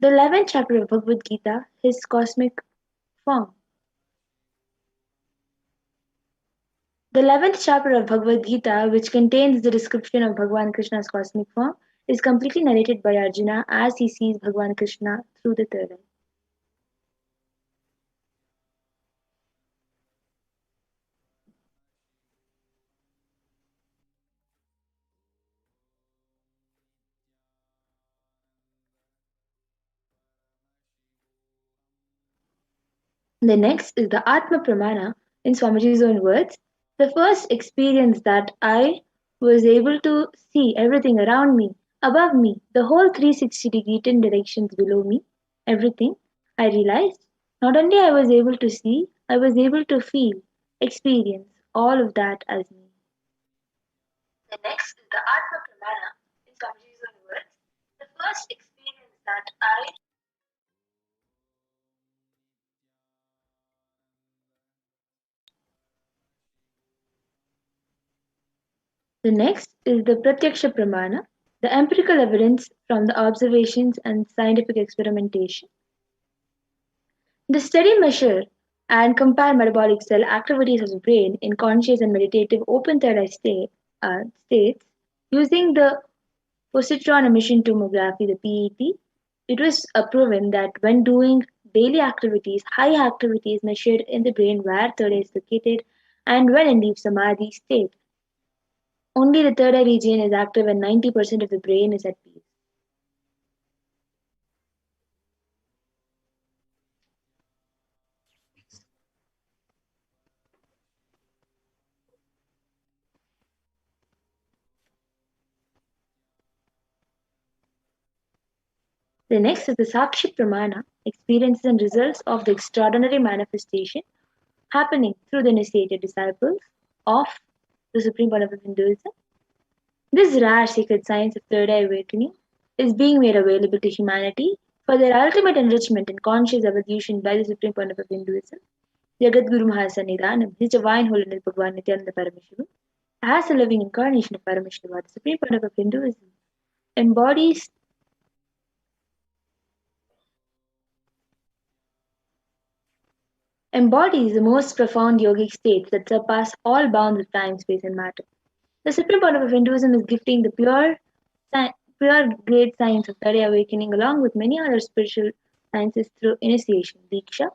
The 11th chapter of Bhagavad Gita, his cosmic form. The 11th chapter of Bhagavad Gita, which contains the description of Bhagavan Krishna's cosmic form, is completely narrated by Arjuna as he sees Bhagavan Krishna through the third eye. The next is the Atma Pramana, in Swamiji's own words. The first experience that I was able to see everything around me, above me, the whole 360-degree 10 directions below me, everything, I realized not only I was able to see, I was able to feel, experience all of that as me. The next is the Atma Pramana, in Swamiji's own words. The first experience that I The next is the Pratyaksha Pramana, the empirical evidence from the observations and scientific experimentation. The study measure and compare metabolic cell activities of the brain in conscious and meditative open third eye states using the positron emission tomography, the PET. It was proven that when doing daily activities, high activity is measured in the brain where third eye is located, and when in deep samadhi state, only the third eye region is active and 90% of the brain is at peace. The next is the Sakshi Pramana, experiences and results of the extraordinary manifestation happening through the initiated disciples of the Supreme Lord of Hinduism. This rare secret science of third eye awakening is being made available to humanity for their ultimate enrichment and conscious evolution by the Supreme Lord of Hinduism. Jagadguru Mahasannidhanam, His Divine Holiness Bhagavan Nithyananda Paramashivam, as a living incarnation of Paramashiva, the Supreme Lord of Hinduism, embodies embodies the most profound yogic states that surpass all bounds of time, space, and matter. The supreme point of Hinduism is gifting the pure great science of third awakening along with many other spiritual sciences through initiation, Diksha.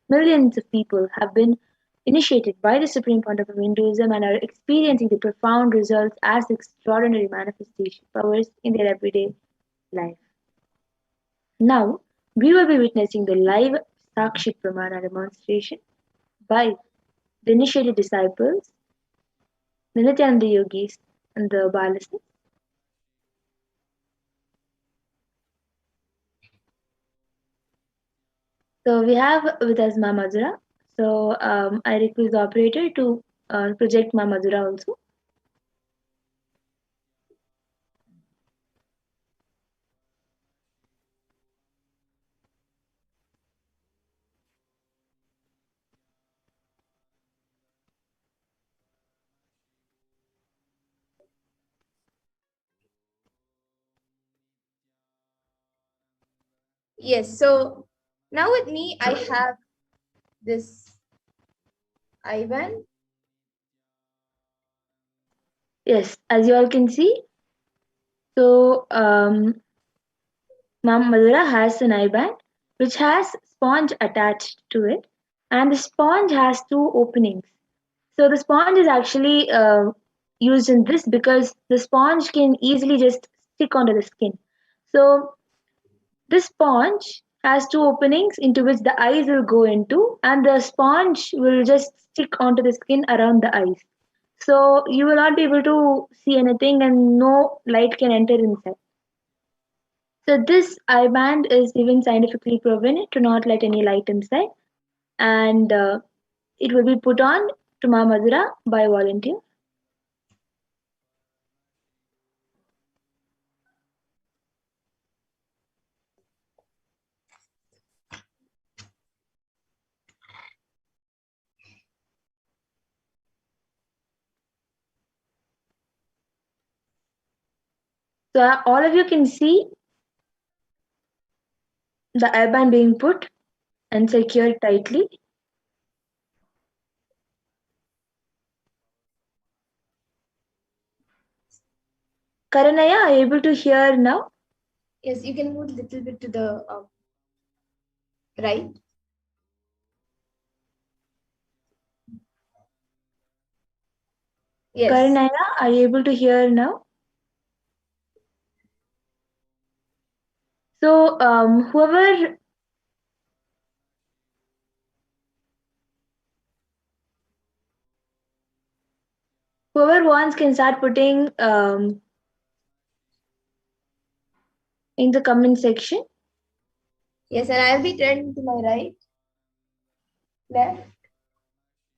Millions of people have been initiated by the supreme point of Hinduism and are experiencing the profound results as extraordinary manifestation powers in their everyday life. Now, we will be witnessing the live Sakshi Pramana demonstration by the initiated disciples, the Nityananda yogis, and the Balasas. So we have with us Ma Madhura. So I request the operator to project Ma Madhura also. Yes, so now with me I have this Ivan. Yes, as you all can see, so Ma Madhura has an eye band which has sponge attached to it, and the sponge has two openings. So the sponge is actually used in this because the sponge can easily just stick onto the skin. So this sponge has two openings into which the eyes will go into, and the sponge will just stick onto the skin around the eyes. So you will not be able to see anything, and no light can enter inside. So this eye band is even scientifically proven to not let any light inside, and it will be put on to Ma Madhura by volunteer. So all of you can see. the IBAN being put and secured tightly. Karanaya, are you able to hear now? Yes, you can move a little bit to the right. Yes. Karanaya, are you able to hear now? So, whoever wants can start putting in the comment section. Yes, and I'll be turning to my right, left,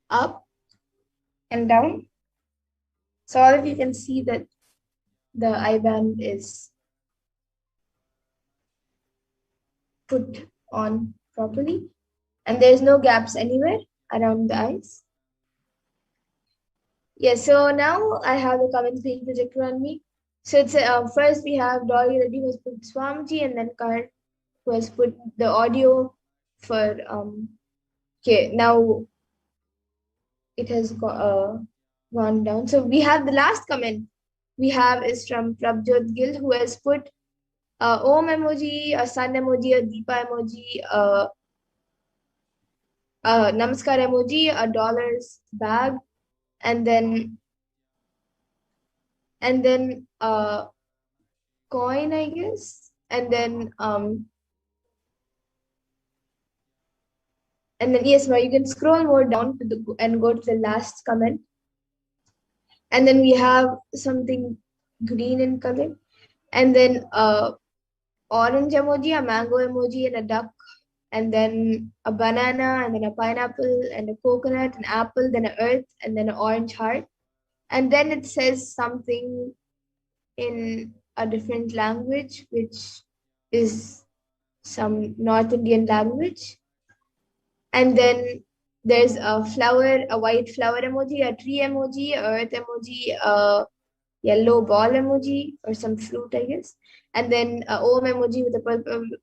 up, and down. So all of you can see that the IBAN is put on properly, and there's no gaps anywhere around the eyes. Yes, so now I have the comments being projected on me. So it's first we have Dolly Reddy who has put Swamiji, and then Karan who has put the audio for okay, now it has gone down. So we have the last comment we have is from Prabjot Gill who has put Om emoji, a sun emoji, a Deepa emoji, Namaskar emoji, a dollars bag, and then coin, I guess, and then yes, now you can scroll more down to the and go to the last comment, and then we have something green in color, and then orange emoji, a mango emoji, and a duck, and then a banana, and then a pineapple, and a coconut, an apple, then an earth, and then an orange heart, and then it says something in a different language, which is some North Indian language. And then there's a flower, a white flower emoji, a tree emoji, a earth emoji, a yellow ball emoji, or some fruit, I guess. And then a Om emoji with a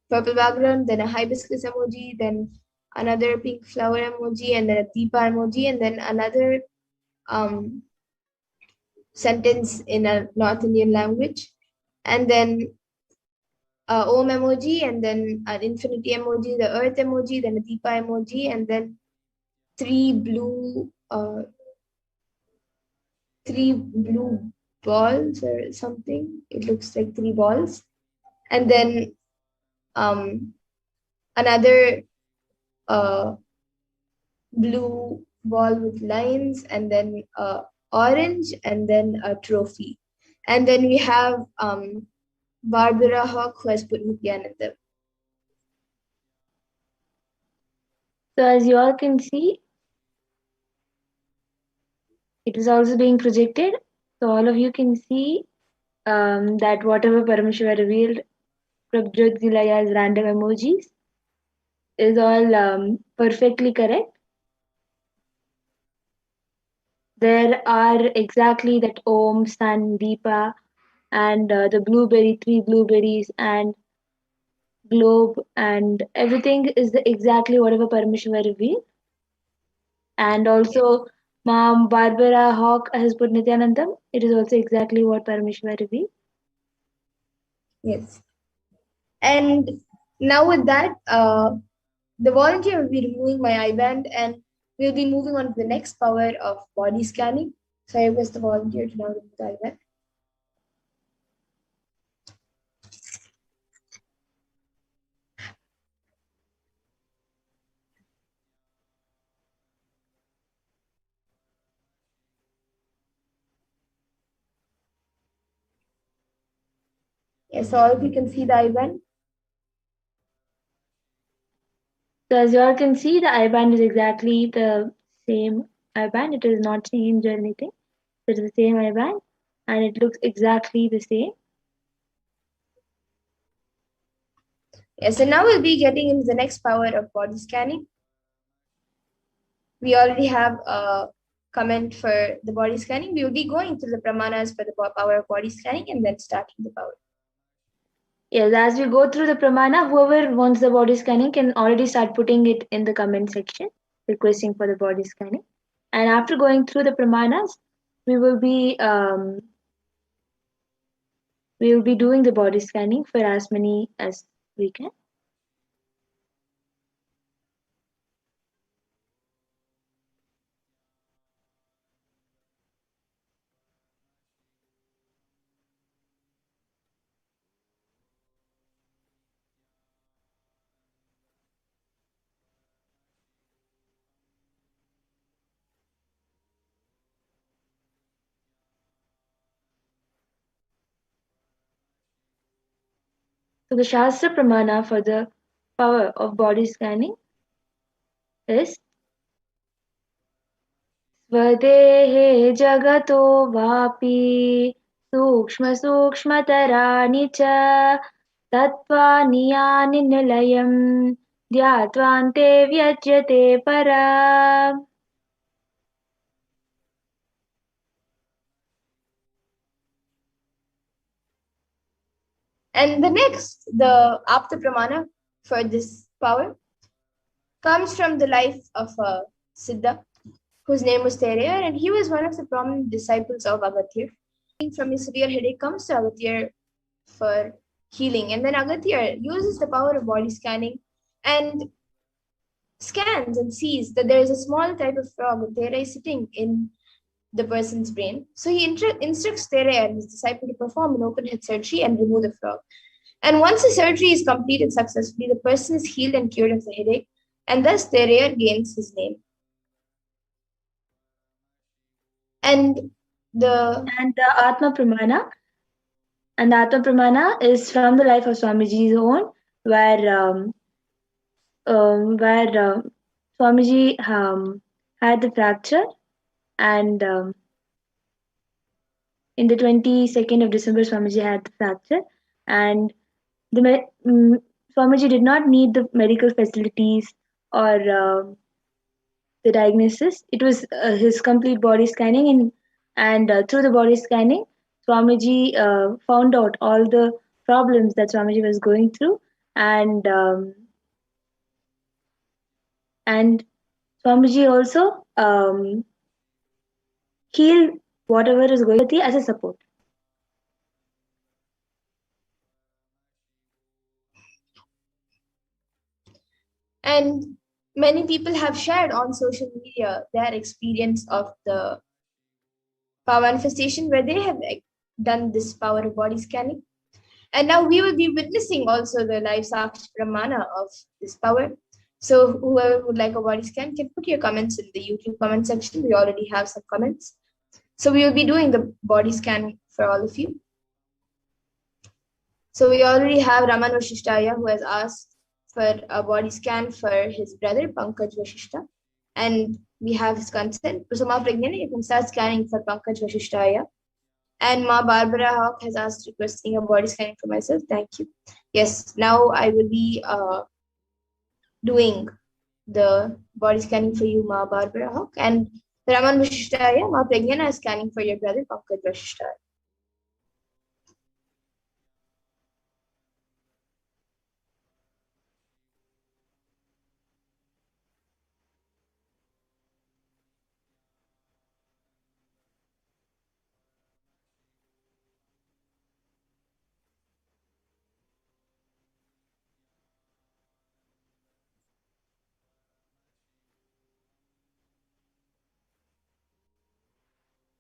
purple background, then a hibiscus emoji, then another pink flower emoji, and then a Deepa emoji, and then another sentence in a North Indian language. And then Om emoji, and then an infinity emoji, the earth emoji, then a Deepa emoji, and then three blue balls or something. It looks like three balls, and then another blue ball with lines, and then orange, and then a trophy, and then we have Barbara Hawk who has put Nithyananda. So, as you all can see, it is also being projected. So, all of you can see that whatever Paramashiva revealed Prabjot Zilaya as random emojis is all perfectly correct. There are exactly that Om, Sun, Deepa, and the blueberry, three blueberries, and globe, and everything is exactly whatever Paramashiva revealed. And also, Mom Barbara Hawk has put Nityanandam. It is also exactly what Paramashiva revealed. Yes. And now with that, the volunteer will be removing my eyeband, and we'll be moving on to the next power of body scanning. So I request the volunteer to now remove the eyeband. Yes, so all of you can see the eyeband. So as you all can see, the IBAN is exactly the same IBAN. It is not changed or anything. It is the same IBAN, and it looks exactly the same. Yes, so now we'll be getting into the next power of body scanning. We already have a comment for the body scanning. We will be going through the pramanas for the power of body scanning and then starting the power. Yes, as we go through the pramana, whoever wants the body scanning can already start putting it in the comment section, requesting for the body scanning. And after going through the pramanas, we will be um, we will be doing the body scanning for as many as we can. So the Shastra Pramana for the power of body scanning is स्वदेहे जगतो वापि सूक्ष्मसूक्ष्मतराणि च तत्त्वानि यानि निलयम् ध्यात्वान्ते व्यज्यते परा. And the Apta Pramana for this power comes from the life of a Siddha whose name was Thereya, and he was one of the prominent disciples of Agathir. From his severe headache comes to Agathir for healing, and then Agathir uses the power of body scanning and scans and sees that there is a small type of frog, Thereya, sitting in the person's brain. So he instructs Thereya and his disciple to perform an open head surgery and remove the frog. And once the surgery is completed successfully, the person is healed and cured of the headache, and thus Thereya gains his name. And the Atma Pramana. And the Atma Pramana is from the life of Swamiji's own, where Swamiji had the fracture, and in the 22nd of December, Swamiji had the fracture, and Swamiji did not need the medical facilities or the diagnosis. It was his complete body scanning, and through the body scanning, Swamiji found out all the problems that Swamiji was going through, and Swamiji also healed whatever is going as a support. And many people have shared on social media their experience of the power manifestation where they have done this power of body scanning. And now we will be witnessing also the live Sakshi Pramana of this power. So whoever would like a body scan can put your comments in the YouTube comment section. We already have some comments. So we will be doing the body scan for all of you. So we already have Raman Vashishtaya who has asked for a body scan for his brother Pankaj Vashishta. And we have his consent. So Ma Pragnana, you can start scanning for Pankaj Vashishtaya. And Ma Barbara Hawk has asked requesting a body scanning for myself. Thank you. Yes, now I will be doing the body scanning for you, Ma Barbara Hawk. And Raman Vashishtaya, Ma Pragnana is scanning for your brother Pankaj Vashishtaya.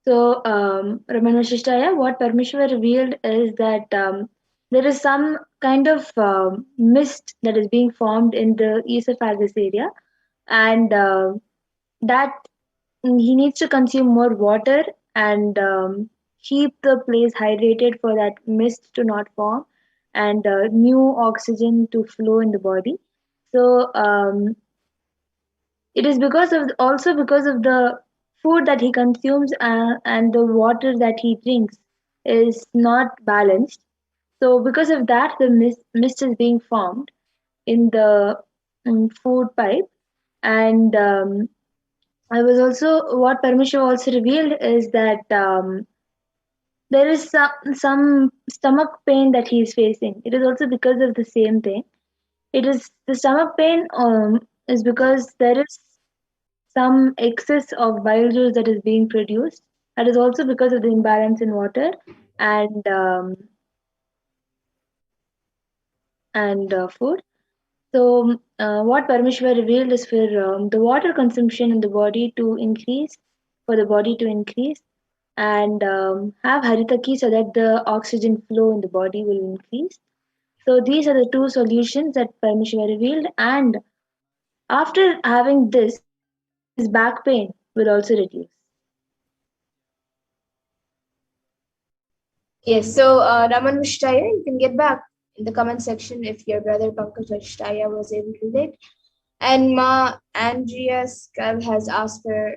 So, Ramana Shishtaya, what Parmeshwar revealed is that there is some kind of mist that is being formed in the esophagus area, and that he needs to consume more water and keep the place hydrated for that mist to not form and new oxygen to flow in the body. So, it is because of the food that he consumes and the water that he drinks is not balanced. So because of that, the mist is being formed in the food pipe. And I was also what Paramisha also revealed is that there is some stomach pain that he is facing. It is also because of the same thing. It is the stomach pain is because there is some excess of bile juice that is being produced. That is also because of the imbalance in water and food. So, what Parmeshwar revealed is for the water consumption in the body to increase, for the body to increase, and have Haritaki so that the oxygen flow in the body will increase. So, these are the two solutions that Parmeshwar revealed, and after having this, his back pain will also reduce. Yes, so Raman Vishtaya, you can get back in the comment section if your brother Pankaj Vishtaya was able to relate. And Ma Andrea Skull has asked for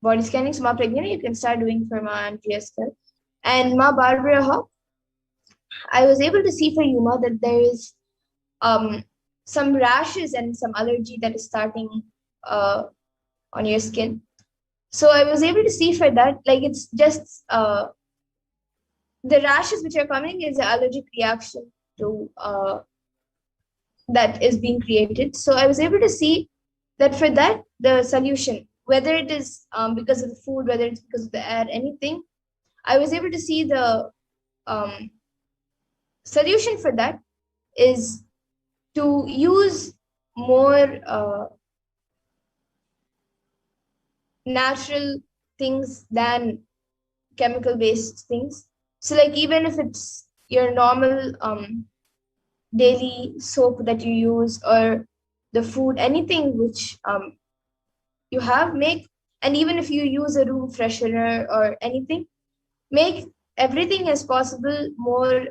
body scanning. So Ma Pragnana, you can start doing for Ma Andrea Skull. And Ma Barbara Hawk, I was able to see for you, Ma, that there is some rashes and some allergy that is starting on your skin. So I was able to see for that, like it's just the rashes which are coming is an allergic reaction to that is being created. So I was able to see that for that, the solution, whether it is because of the food, whether it's because of the air, anything, I was able to see the um, solution for that is to use more natural things than chemical based things. So like even if it's your normal daily soap that you use or the food, anything which you have, make, and even if you use a room freshener or anything, make everything as possible more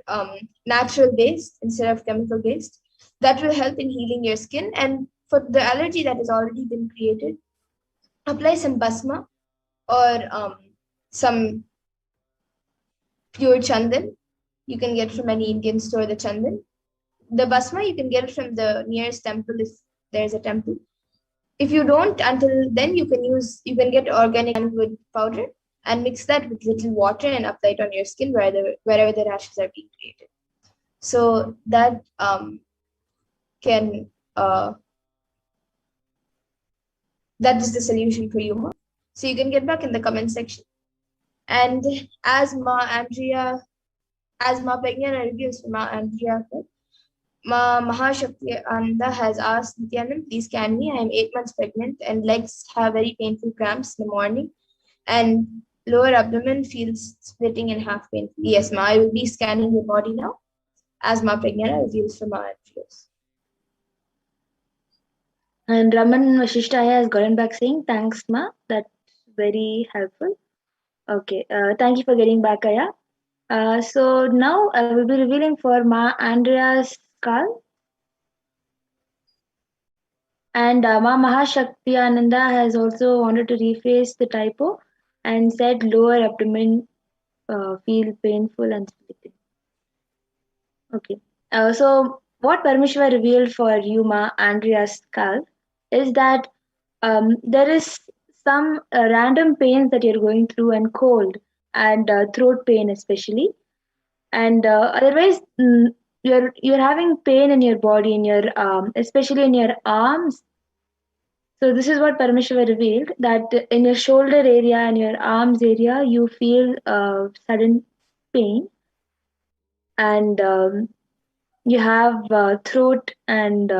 natural based instead of chemical based. That will help in healing your skin. And for the allergy that has already been created, apply some basma or some pure chandan. You can get from any Indian store the chandan. The basma, you can get it from the nearest temple if there's a temple. If you don't, until then you can get organic wood powder and mix that with little water and apply it on your skin wherever the rashes are being created. So that can that is the solution for you. So you can get back in the comment section. And as Ma Pegna reviews Ma Andrea, Ma Mahashakti Ananda has asked Nithyanand, please scan me. I am 8 months pregnant and legs have very painful cramps in the morning and lower abdomen feels splitting in half painful. Yes, Ma, I will be scanning your body now as Ma Pragnana reveals for Ma Andreas. And Raman Vashishtaya has gotten back saying, thanks, Ma. That's very helpful. Okay, thank you for getting back, Aya. So now I will be revealing for Ma Andrea's skull. And Ma Mahashakti Ananda has also wanted to rephrase the typo and said lower abdomen feel painful and splitting. Okay. So what Parmeshwar revealed for you, Ma Andrea's skull, is that there is some random pains that you're going through and cold and throat pain especially, and otherwise you're having pain in your body in your especially in your arms. So this is what Parameshwar revealed, that in your shoulder area and your arms area you feel sudden pain, and you have throat and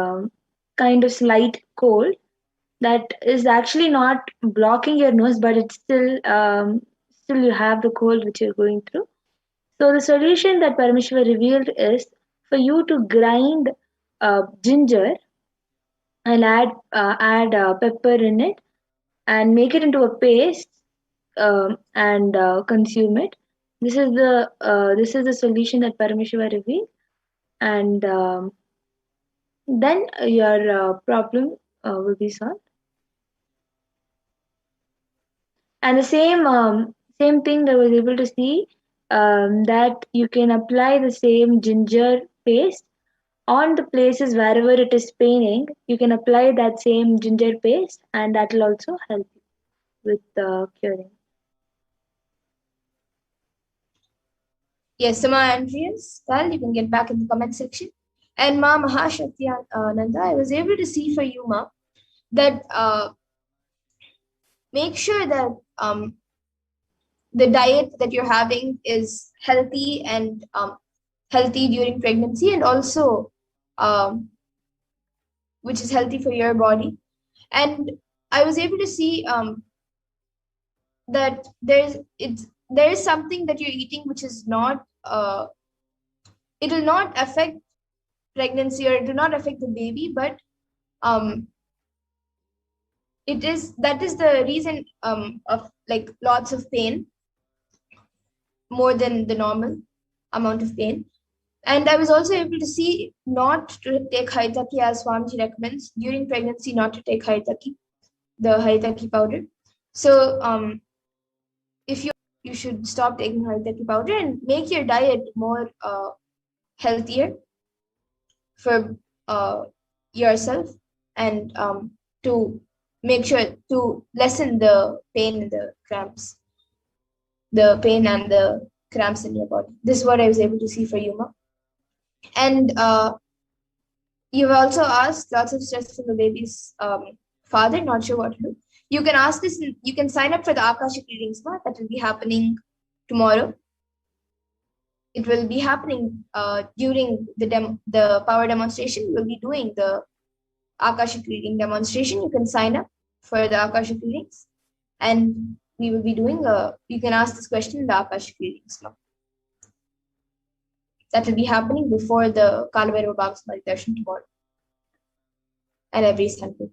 kind of slight cold that is actually not blocking your nose, but it's still you have the cold which you're going through. So the solution that Parameshwar revealed is for you to grind ginger and add pepper in it and make it into a paste, and consume it. This is the solution that Parameshwar revealed, and then your problem will be solved. And the same thing that was able to see, that you can apply the same ginger paste on the places wherever it is paining. You can apply that same ginger paste, and that will also help you with curing. Yes, so Ma Andreas, well, you can get back in the comment section. And Ma Mahashakti Nanda, I was able to see for you, Ma, that make sure that the diet that you're having is healthy and healthy during pregnancy, and also um, which is healthy for your body. And I was able to see that there is something that you're eating which is not it will not affect pregnancy, or it will not affect the baby, but um, that is the reason of like lots of pain, more than the normal amount of pain. And I was also able to see not to take Haitaki as Swamiji recommends during pregnancy, not to take Haitaki, the Haitaki powder. So if you should stop taking Haitaki powder and make your diet more healthier for yourself, and to make sure to lessen the pain and the cramps, the pain and the cramps in your body. This is what I was able to see for Yuma. And you've also asked lots of stress from the baby's father, not sure what to do. You can ask this, you can sign up for the Akashic readings that will be happening tomorrow. It will be happening during the power demonstration. We'll be doing the Akashic reading demonstration. You can sign up for the Akashic readings, and we will be doing you can ask this question in the Akashic readings now. That will be happening before the Kalavairava Bhagasamari Darshan tomorrow and every Sunday.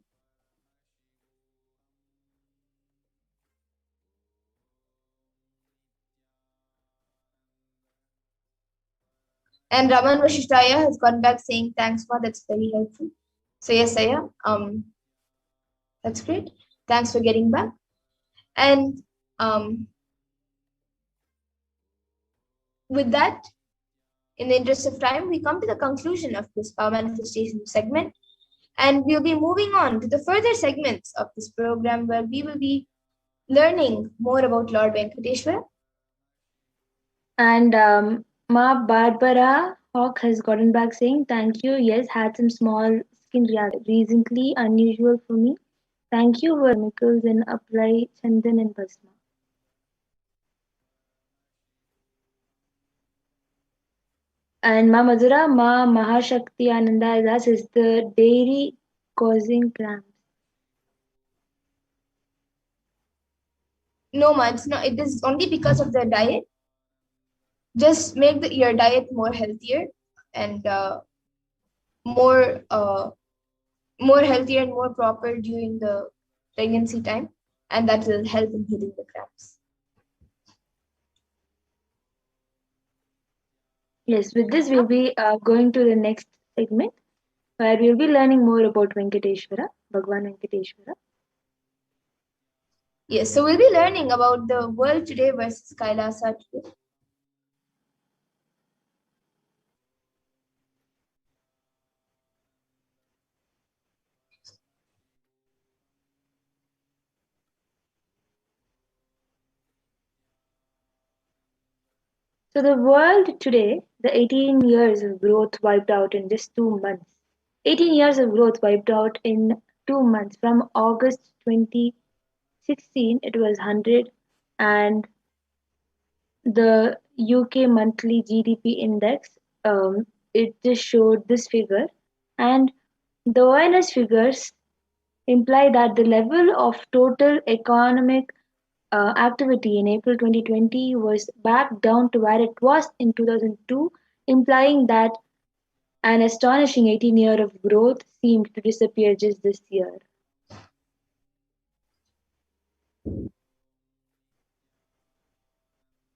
And Raman Vashishtaya has gone back saying, thanks, Ma, that's very helpful. So yes, Aya, that's great. Thanks for getting back. And with that, in the interest of time, we come to the conclusion of this power manifestation segment. And we'll be moving on to the further segments of this program, where we will be learning more about Lord Venkateshwara. And Ma Barbara Hawk has gotten back saying, thank you. Yes, had some small skin reaction recently, unusual for me. Thank you for chemicals and apply Chandan and Basma. And Ma Madhura, Ma Mahashakti Ananda Das is the dairy causing cramps. No, Ma, it's not. It is only because of the diet. Just make your diet more healthier and more healthier and more proper during the pregnancy time, and that will help in healing the cramps. Yes, with this we'll be going to the next segment, where we'll be learning more about Venkateshwara, Bhagwan Venkateshwara. Yes, so we'll be learning about the world today versus Kailasa today. So the world today, the 18 years of growth wiped out in just 2 months. 18 years of growth wiped out in 2 months. From August 2016, it was 100, and the UK monthly GDP index, it just showed this figure, and the ONS figures imply that the level of total economic activity in April 2020 was back down to where it was in 2002, implying that an astonishing 18 year of growth seemed to disappear just this year.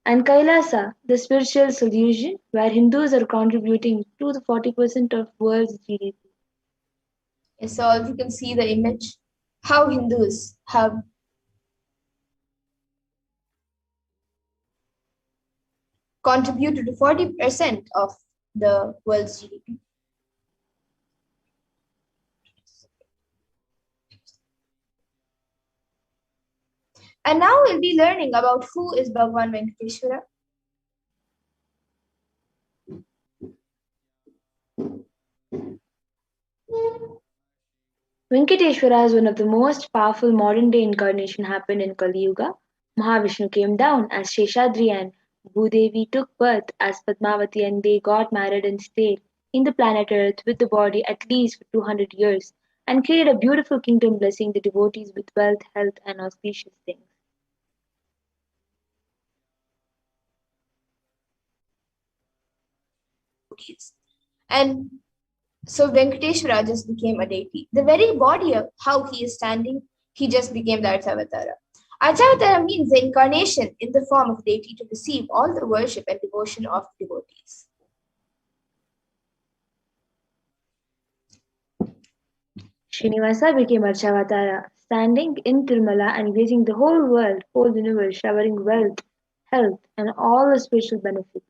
And Kailasa, the spiritual solution, where Hindus are contributing to the 40% of world's GDP. Yes, so you can see the image, how Hindus have contributed to 40% of the world's GDP. And now we'll be learning about who is Bhagwan Venkateshwara. Venkateshwara is one of the most powerful modern day incarnation happened in Kali Yuga. Mahavishnu came down as Sheshadri and Bhudevi took birth as Padmavati and they got married and stayed in the planet Earth with the body at least for 200 years and created a beautiful kingdom blessing the devotees with wealth, health and auspicious things. And so Venkateshwara just became a deity. The very body of how he is standing, he just became the Archavatara. Archavatara means the incarnation in the form of deity to receive all the worship and devotion of devotees. Srinivasa became Archavatara, standing in Tirumala and gracing the whole world, whole universe, showering wealth, health, and all the spiritual benefits.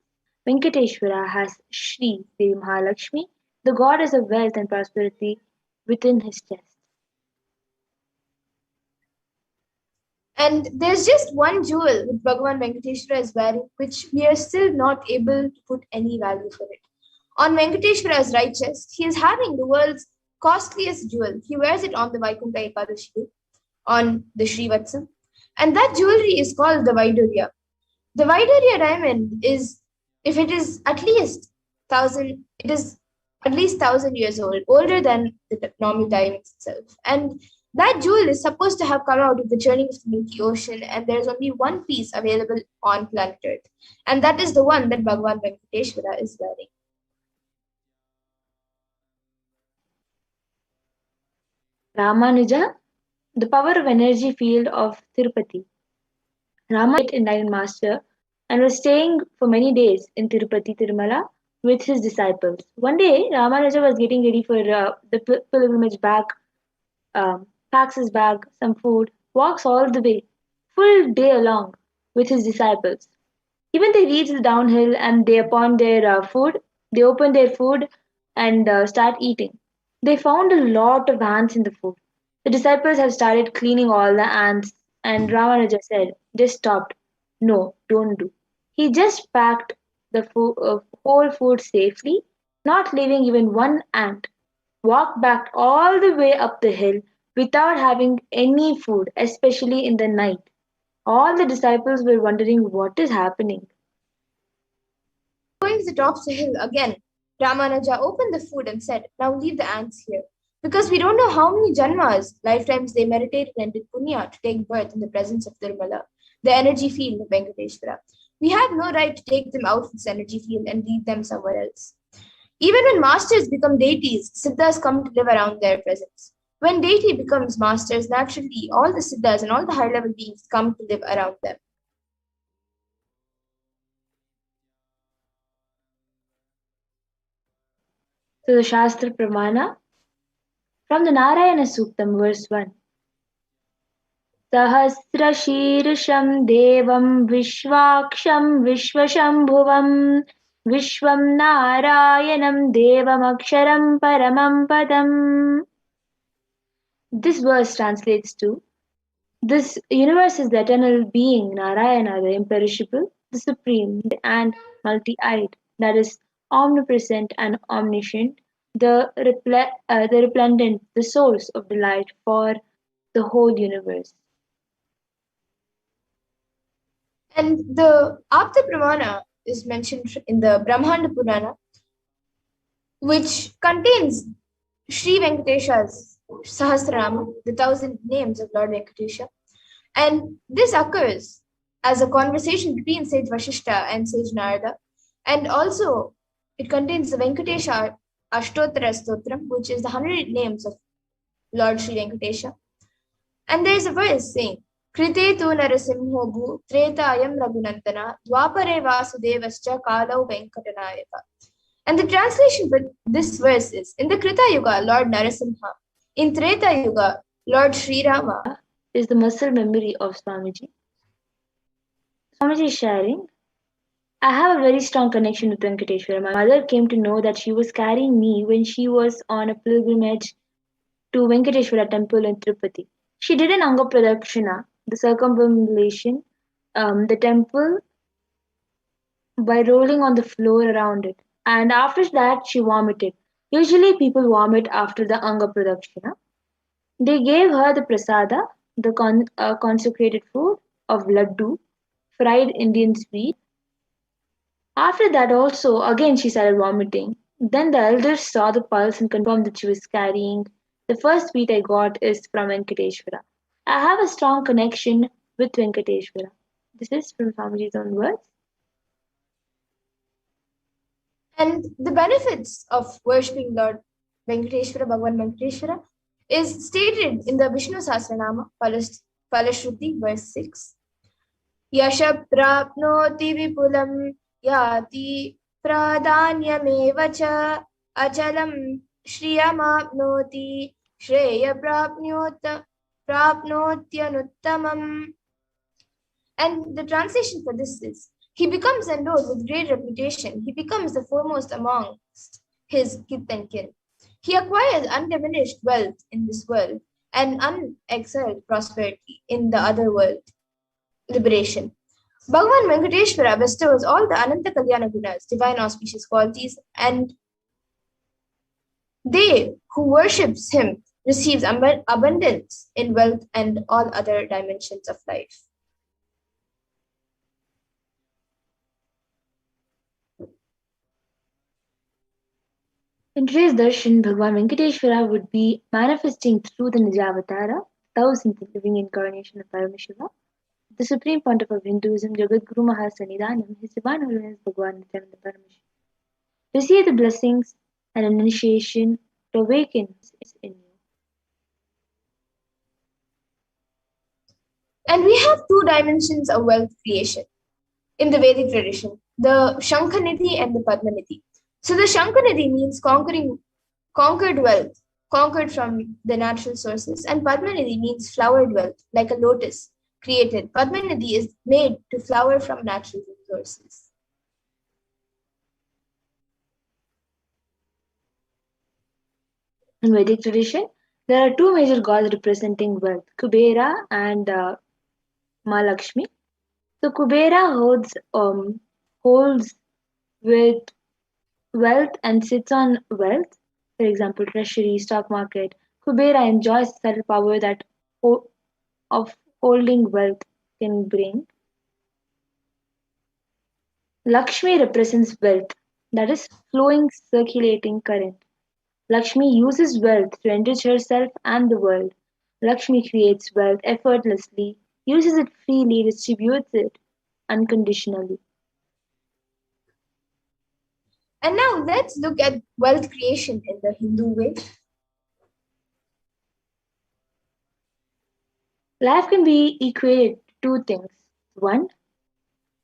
Venkateshwara has Shri Devi Mahalakshmi, the goddess of wealth and prosperity, within his chest. And there's just one jewel which Bhagavan Venkateshwara is wearing, which we are still not able to put any value for it. On Venkateshwara's right chest, he is having the world's costliest jewel. He wears it on the Vaikuntha Ekadashi, on the Srivatsam. And that jewelry is called the Vaidurya. The Vaidurya diamond is, if it is at least 1,000 years old, older than the normal diamond itself. And that jewel is supposed to have come out of the journey of the Milky Ocean, and there's only one piece available on planet Earth. And that is the one that Bhagavan Venkateshwara is wearing. Ramanuja, the power of energy field of Tirupati. Rama was enlightened master and was staying for many days in Tirupati Tirumala with his disciples. One day, Ramanuja was getting ready for the pilgrimage back, packs his bag, some food, walks all the way, full day along with his disciples. Even they reach the downhill and they upon their food, they open their food and start eating. They found a lot of ants in the food. The disciples have started cleaning all the ants, and Ramanuja said, "Just stopped. No, don't do." He just packed the whole food safely, not leaving even one ant. Walked back all the way up the hill without having any food, especially in the night. All the disciples were wondering what is happening. Going to the top of the hill again, Ramanuja opened the food and said, "Now leave the ants here. Because we don't know how many janmas, lifetimes they meditated and did punya to take birth in the presence of Tirumala, the energy field of Venkateshwara. We have no right to take them out of this energy field and leave them somewhere else. Even when masters become deities, siddhas come to live around their presence. When deity becomes masters, naturally all the siddhas and all the high level beings come to live around them. So the Shastra Pramana from the Narayana Suktam, verse 1. Sahasrashirsham Devam Vishwaksham Vishwashambhuvam Vishwam Narayanam Devam Aksharam Paramam Padam. This verse translates to: this universe is the eternal being Narayana, the imperishable, the supreme, and multi-eyed, that is omnipresent and omniscient, the resplendent, the source of delight for the whole universe. And the Apta Pramana is mentioned in the Brahmanda Purana, which contains Sri Venkatesha's Sahasranama, the 1,000 names of Lord Venkatesha. And this occurs as a conversation between Sage Vashishta and Sage Narada. And also, it contains the Venkatesha Ashtottara Stotram, which is the 100 names of Lord Sri Venkatesha. And there is a verse saying, Krite tu narasimho bhu tretayam raghunandana dwapare vasudevascha kalau venkatanayaka. And the translation for this verse is, in the Krita Yuga, Lord Narasimha. In Treta Yuga, Lord Sri Rama is the muscle memory of Swamiji. Swamiji is sharing, I have a very strong connection with Venkateshwara. My mother came to know that she was carrying me when she was on a pilgrimage to Venkateshwara temple in Tirupati. She did an Anga Pradakshina, the circumambulation, the temple by rolling on the floor around it. And after that, she vomited. Usually, people vomit after the Anga Pradakshina. They gave her the prasada, the consecrated food of laddu, fried Indian sweet. After that, also, again she started vomiting. Then the elders saw the pulse and confirmed that she was carrying. The first sweet I got is from Venkateshwara. I have a strong connection with Venkateshwara. This is from Swamiji's own words. And the benefits of worshipping Lord Venkateshwara, Bhagavan Venkateshwara, is stated in the Vishnu Sahasranama, Parashakti, verse 6. Yasha prapnoti vipulam yati pradanyameva cha achalam shriyamapnoti shreya prapnotyanuttamam. And the translation for this is, he becomes endowed with great reputation. He becomes the foremost amongst his kith and kin. He acquires undiminished wealth in this world and unexcelled prosperity in the other world, liberation. Bhagavan Venkateshwara bestows all the Ananta Kalyana Gunas, divine auspicious qualities, and they who worships him receives abundance in wealth and all other dimensions of life. In today's darshan, Bhagavan Venkateshwara would be manifesting through the Nijavatara, thousandth living incarnation of Paramashiva, the supreme pontiff of Hinduism, Jagadguru Mahasanidanam, His Divine Holiness Bhagavan Nithyananda Paramashivam. Receive the blessings and an initiation to awaken in you. And we have two dimensions of wealth creation in the Vedic tradition, the Shankanidhi and the Padmanidhi. So the Shankanidhi means conquered wealth, conquered from the natural sources, and Padmanidhi means flowered wealth, like a lotus created. Padmanidhi is made to flower from natural resources. In Vedic tradition, there are two major gods representing wealth, Kubera and Mahalakshmi. So Kubera holds with wealth and sits on wealth. For example, treasury, stock market. Kubera enjoys the subtle power that of holding wealth can bring. Lakshmi represents wealth, that is flowing, circulating current. Lakshmi uses wealth to enrich herself and the world. Lakshmi creates wealth effortlessly, uses it freely, distributes it unconditionally. And now let's look at wealth creation in the Hindu way. Life can be equated to two things. One,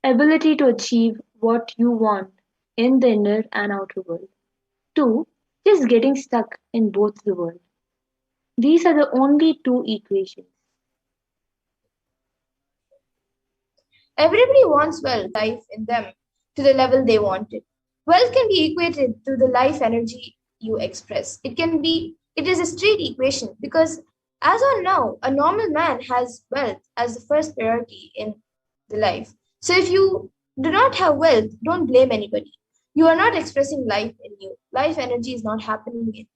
ability to achieve what you want in the inner and outer world. Two, just getting stuck in both the world. These are the only two equations. Everybody wants wealth, life in them to the level they want it. Wealth can be equated to the life energy you express. It is a straight equation because as on now, a normal man has wealth as the first priority in the life. So if you do not have wealth, don't blame anybody. You are not expressing life in you. Life energy is not happening in you.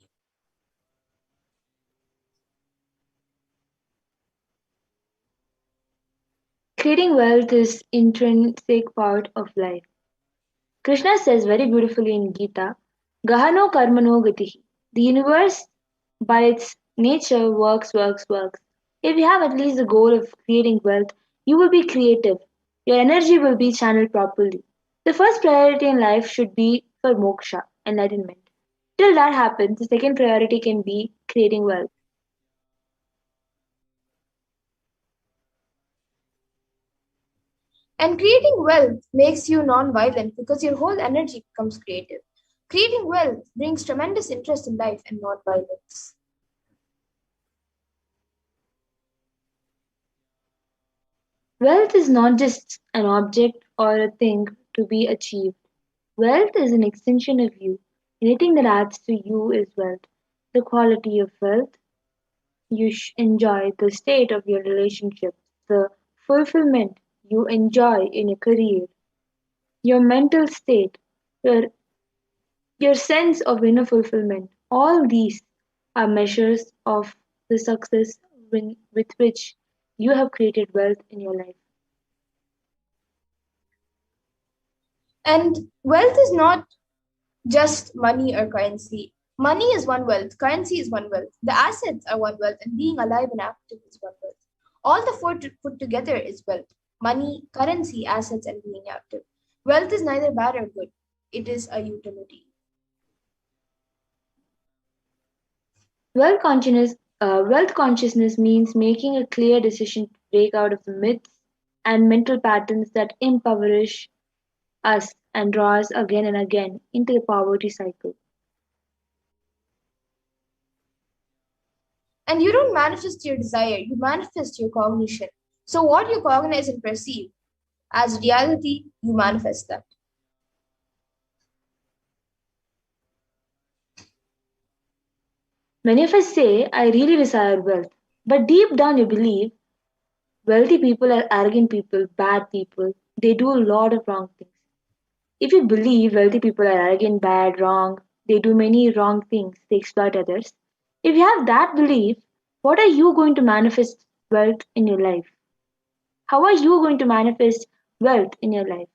Creating wealth is intrinsic part of life. Krishna says very beautifully in Gita, Gahano karmano gatihi. The universe by its nature works, works, works. If you have at least the goal of creating wealth, you will be creative. Your energy will be channeled properly. The first priority in life should be for moksha, enlightenment. Till that happens, the second priority can be creating wealth. And creating wealth makes you non-violent because your whole energy becomes creative. Creating wealth brings tremendous interest in life and non-violence. Wealth is not just an object or a thing to be achieved. Wealth is an extension of you. Anything that adds to you is wealth. The quality of wealth you enjoy, the state of your relationships, the fulfillment you enjoy in your career, your mental state, your your sense of inner fulfillment. All these are measures of the success with which you have created wealth in your life. And wealth is not just money or currency. Money is one wealth, currency is one wealth, the assets are one wealth, and being alive and active is one wealth. All the four put together is wealth: money, currency, assets, and being active. Wealth is neither bad or good, it is a utility. Wealth consciousness means making a clear decision to break out of the myths and mental patterns that impoverish us and draw us again and again into the poverty cycle. And you don't manifest your desire, you manifest your cognition. So, what you cognize and perceive as reality, you manifest that. Many of us say, I really desire wealth, but deep down you believe wealthy people are arrogant people, bad people, they do a lot of wrong things. If you believe wealthy people are arrogant, bad, wrong, they do many wrong things, they exploit others. If you have that belief, what are you going to manifest wealth in your life? How are you going to manifest wealth in your life?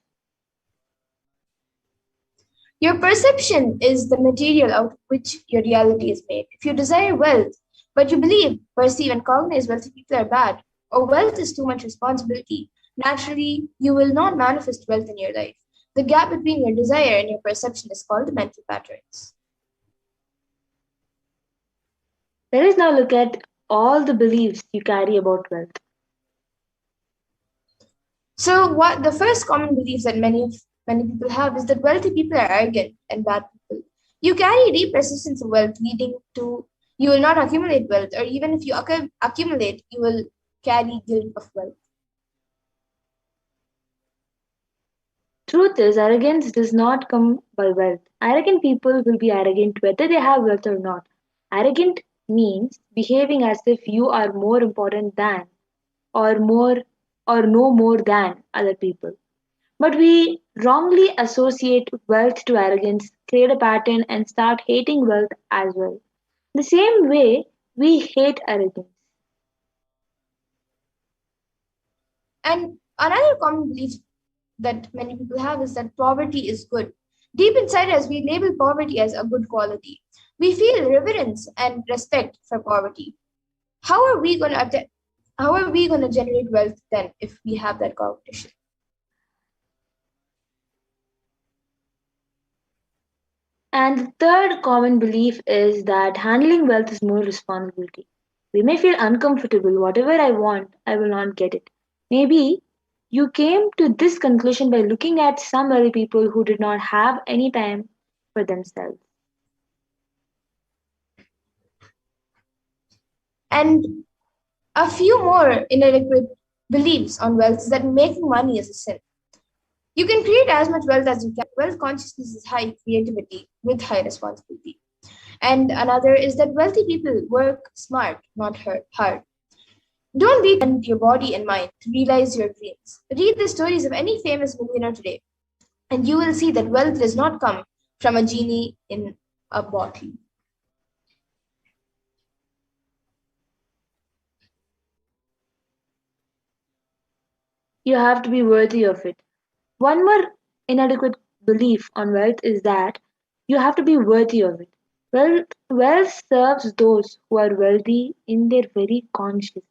Your perception is the material out of which your reality is made. If you desire wealth, but you believe, perceive, and cognize wealthy people are bad, or wealth is too much responsibility, naturally you will not manifest wealth in your life. The gap between your desire and your perception is called the mental patterns. Let us now look at all the beliefs you carry about wealth. So, what the first common belief that many people have is that wealthy people are arrogant and bad people. You carry deep resistance of wealth, leading to you will not accumulate wealth, or even if you accumulate, you will carry guilt of wealth. Truth is, arrogance does not come by wealth. Arrogant people will be arrogant whether they have wealth or not. Arrogant means behaving as if you are more important than or more or no more than other people. But we wrongly associate wealth to arrogance, create a pattern, and start hating wealth as well. The same way we hate arrogance. And another common belief that many people have is that poverty is good. Deep inside us, we label poverty as a good quality. We feel reverence and respect for poverty. How are we going to how are we going to generate wealth then if we have that cognition? And the third common belief is that handling wealth is more responsibility. We may feel uncomfortable, whatever I want, I will not get it. Maybe you came to this conclusion by looking at some other people who did not have any time for themselves. And a few more inadequate beliefs on wealth is that making money is a sin. You can create as much wealth as you can. Wealth consciousness is high creativity with high responsibility. And another is that wealthy people work smart, not hard. Don't beat your body and mind to realize your dreams. Read the stories of any famous millionaire today, and you will see that wealth does not come from a genie in a bottle. You have to be worthy of it. One more inadequate belief on wealth is that you have to be worthy of it. Wealth serves those who are wealthy in their very consciousness.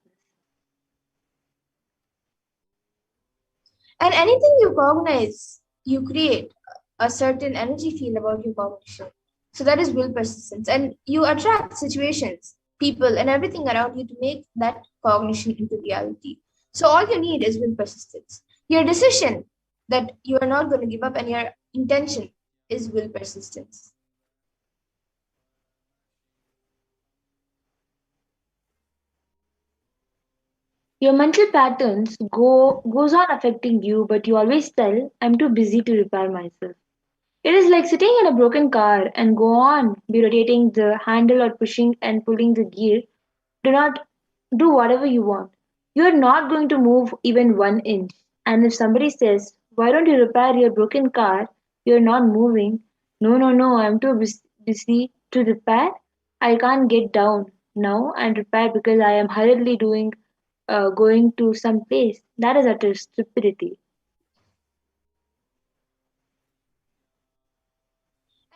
And anything you cognize, you create a certain energy field about your cognition. So that is will persistence. And you attract situations, people, and everything around you to make that cognition into reality. So all you need is will persistence. Your decision that you are not going to give up and your intention is will persistence. Your mental patterns goes on affecting you, but you always tell, I'm too busy to repair myself. It is like sitting in a broken car and go on be rotating the handle or pushing and pulling the gear. Do not do whatever you want. You are not going to move even 1 inch. And if somebody says, why don't you repair your broken car? You're not moving. No, no, no, I'm too busy to repair. I can't get down now and repair because I am hurriedly going to some place. That is utter stupidity.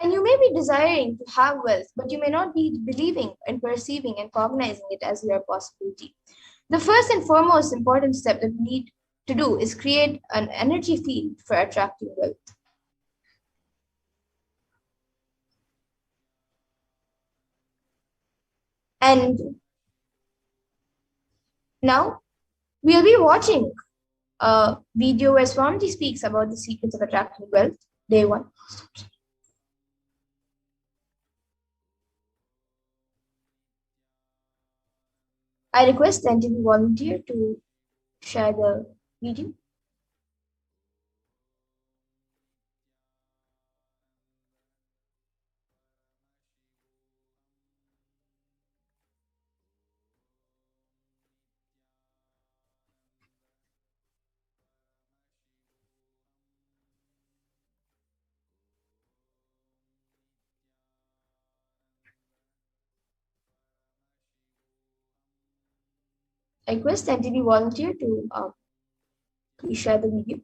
And you may be desiring to have wealth, but you may not be believing and perceiving and cognizing it as your possibility. The first and foremost important step that we need to do is create an energy field for attracting wealth. And now we'll be watching a video where Swamiji speaks about the secrets of attracting wealth, day one. I request the entity volunteer to share the video. I request the entity volunteer to please share the video.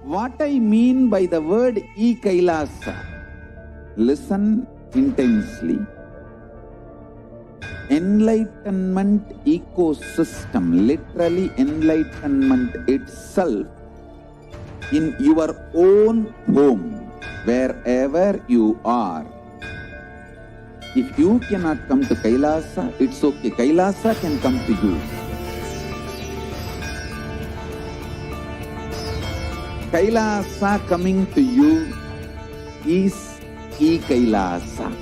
What I mean by the word e-Kailasa, listen intensely. Enlightenment ecosystem, literally enlightenment itself, in your own home, wherever you are. If you cannot come to Kailasa, it's okay. Kailasa can come to you. Kailasa coming to you is e-Kailasa.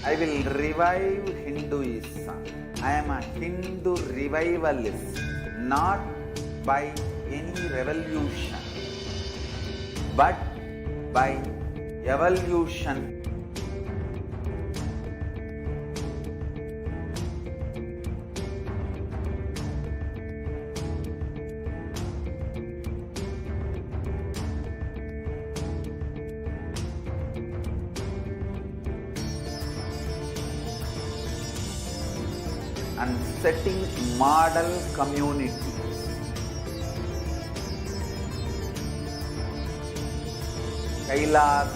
I will revive Hinduism. I am a Hindu revivalist, not by any revolution, but by evolution. And setting model communities. Kailas